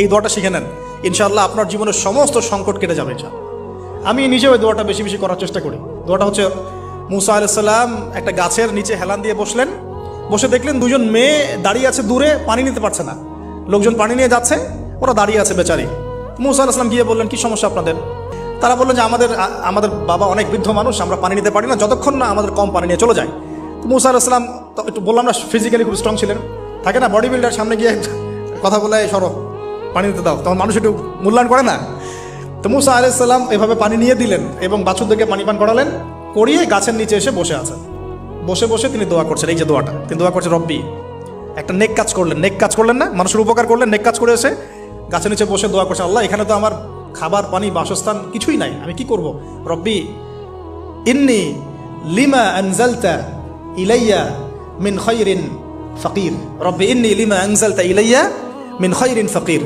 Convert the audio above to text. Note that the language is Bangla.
এই দোয়াটা শিখে নেন, ইনশাআল্লাহ আপনার জীবনের সমস্ত সংকট কেটে যাবে। আমি নিজেও এই দোয়াটা বেশি বেশি করার চেষ্টা করি। দোয়াটা হচ্ছে, মুসা আলাইহিস সালাম একটা গাছের নিচে হেলান দিয়ে বসলেন, বসে দেখলেন দুজন মেয়ে দাঁড়িয়ে আছে দূরে, পানি নিতে পারছে না, লোকজন পানি নিয়ে যাচ্ছে, ওরা দাঁড়িয়ে আছে বেচারি। মুসা আলাইহিস সালাম গিয়ে বললেন, কি সমস্যা আপনাদের? তারা বললেন যে আমাদের বাবা অনেক বৃদ্ধ মানুষ, আমরা পানি নিতে পারি না যতক্ষণ না আমাদের কম পানি নিয়ে চলে যায়। মুসা আলাইহিস সালাম একটু বললাম না, ফিজিক্যালি খুব স্ট্রং ছিলেন, থাকে না বডি বিল্ডার, সামনে গিয়ে কথা বলে সরো পানি দিতে দাও, তখন মানুষ একটু মূল্যায়ন করে না। তো মুসা আলাইহিস সালাম এভাবে পানি নিয়ে দিলেন এবং বাছুরদেরকে পানি পান করালেন, করিয়ে গাছের নিচে এসে বসে আছেন। বসে বসে তিনি দোয়া করছেন, এই যে দোয়াটা তিনি দোয়া করছেন, রব্বি, একটা নেক কাজ করলেন, নেক কাজ করলেন না, মানুষের উপকার করলেন, নেক কাজ করে এসে গাছের নিচে বসে দোয়া করছেন, আল্লাহ এখানে তো আমার খাবার পানি বাসস্থান কিছুই নাই, আমি কি করব? রব্বি ইন্নি লিমা আনজালতা ইলাইয়া মিন খায়রিন ফাকির, রব্বি ইন্নি লিমা আনজালতা ইলাইয়া মিন খায়রিন ফাকির।